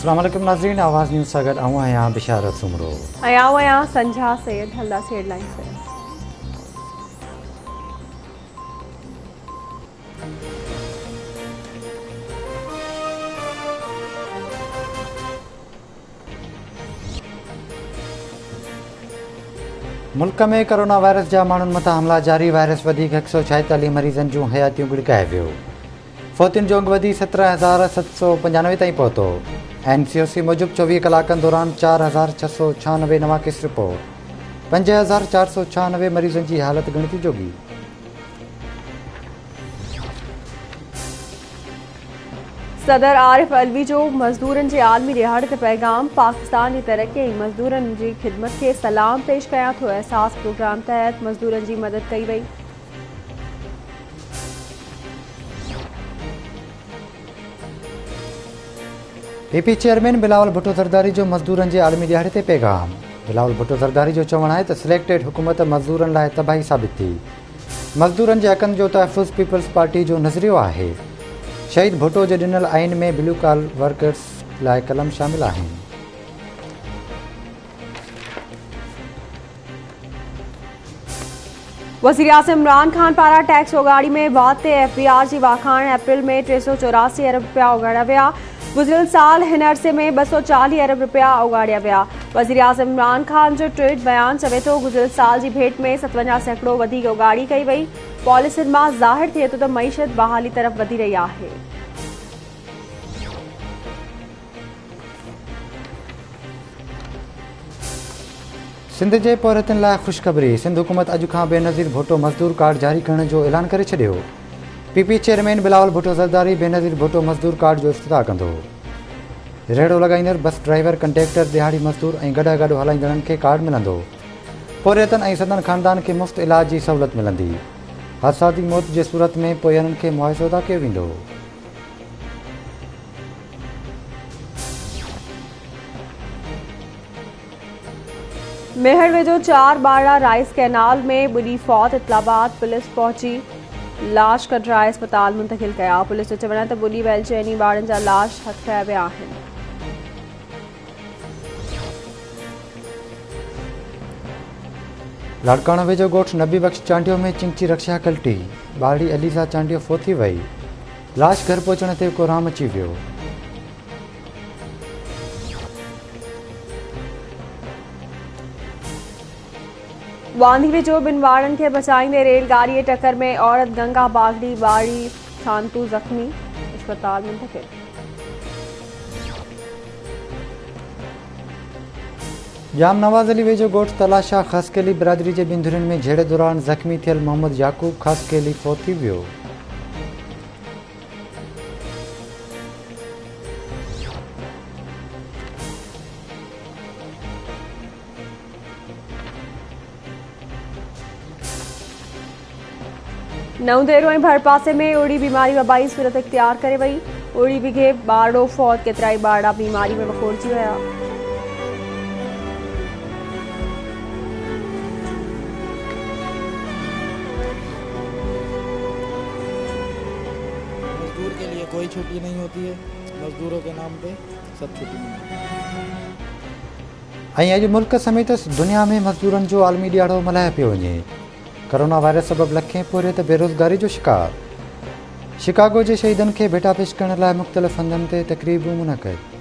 अस्सलाम वालेकुम नाज़रीन, आवाज़ न्यूज़ सां गॾु आऊं आहियां बिशारत सुमरो। आऊं संझा सैयद हल्दासी हेडलाइन से। मुल्क में कोरोना वायरस जा माण्हुनि मथां हमला जारी। वायरस वधीक 146 मरीज़नि जूं हयातियूं गिड़काए वियो। फ़ौतियुनि जो अंग वधी 17,795 ताईं पहुतो। NCOC मूजिबि 24 कलाकनि दौरान 4,696 नवां केस रिपोर्ट। 5,496 मरीज़नि जी हालत गिणती जोगी। सदर आरिफ अलवी जो मज़दूरनि जे आलमी ॾिहाड़े ते पैगाम। पाकिस्तान जी तरक्की ऐं मज़दूरनि जी ख़िदमत खे सलाम पेश कयां थो। एहसास प्रोग्राम तहत मज़दूरनि जी मदद कई वई। PP चेयरमैन बिलावल भुट्टो ज़रदारी जो मज़दूरनि जे आलमी ॾिहाड़े ते पैगाम। बिलावल भुट्टो ज़रदारी जो चवणु आहे त सिलेक्टेड हुकूमत मज़दूरनि लाइ तबाही साबित थी। मज़दूरनि जे हक़नि जो तहफ़ुज़ पीपल्स पार्टी जो नज़रियो आहे। शहीद भुट्टो जे ॾिनल आइन में ब्लू कॉलर वर्कर्स लाइ कलम शामिल आहिनि। वज़ीर आज़म इमरान खान पारां टैक्स उगाड़ी में वाद ते FBR जी वाखाण। अप्रैल में 384 अरब रुपया उगाड़ा विया। गुज़िरियल साल हिन अरसे में 240 अरब रुपया उगाड़िया विया। वज़ीर आज़म इमरान खान जो ट्वीट बयान चवे थो गुज़िरियल साल जी भेट में 57 सैकड़ो वधीक उगाड़ी कई वई। पॉलिसियुनि मां ज़ाहिर थिए थो त मईशत बहाली तरफ़ वधी रही आहे। सिंध जे पौरतनि लाइ ख़ुशख़बरी। सिंध हुकूमत अॼु खां बेनज़ीर भुट्टो मज़दूर कार्ड जारी करण जो ऐलान करे छॾियो। PP चेयरमैन बिलावल भुट्टो ज़रदारी बेनज़ीर भुट्टो मज़दूर कार्ड जो इफ़्तिताह कंदो। रेड़ो लॻाईंदड़ बस ड्राइवर, कंडक्टर, दिहाड़ी मज़दूर ऐं गॾु हलाईंदड़नि खे कार्ड मिलंदो। पौरियतनि ऐं सदन ख़ानदान खे मुफ़्त इलाज जी सहूलियत मिलंदी। हादसाती मौत जे सूरत में पोयनि खे मुआवज़ो अदा कयो वेंदो। मेहर वेझो 4 बाड़ा राइस कैनाल में बुॾी फौत। इतलाबाद पुलिस पहुची लाश कढराए अस्पताल मुंतकिल कया। पुलिस जो चवणु आहे त बुॾी वियल चइनी ॿारनि जा लाश हथराया विया आहिनि। लाड़काणो वेझो ॻोठ नबी बख़्श चांडियो में चिंची रक्षा कल्टी। ॿारड़ी अलीज़ा चांडियो फोथी वई। लाश घर पहुचण ते कोराम अची वियो। वांधी वेझो ॿिनि ॿारनि खे बचाईंदे रेलगाॾीअ टक्कर में औरत गंगा बागड़ी ॿारड़ी शांतू ज़ख़्मी, अस्पताल मुंतकिल। जाम नवाज़ अली वेझो ॻोठ तलाशा ख़ासकेली बिरादरी जे ॿिनि धुरियुनि में झेड़े दौरान ज़ख़्मी थियल मोहम्मद याकूब ख़ासकेली फोत थी वियो। नवदेरो ऐं भरपासे में ओड़ी बीमारी वबाई सूरत इख्तियार करे वई। ओड़ी बिघे ॿारड़ो फौत, केतिराई ॿारड़ा बीमारी में वखोड़जी विया। मजदूर के लिए कोई छुट्टी नहीं होती है। मजदूरों के नाम पे सब छुट्टी मिलती है। अॼु मुल्क समेत दुनिया में मज़दूरनि जो आलमी ॾियाड़ो मल्हायो पियो वञे। कोरोना वायरस सबबि लखें पोरियत बेरोज़गारी जो शिकार। शिकागो जे शहीदनि खे भेटा पेश करण लाइ मुख़्तलिफ़ हंधनि ते तक़रीबूं मुनक़िद।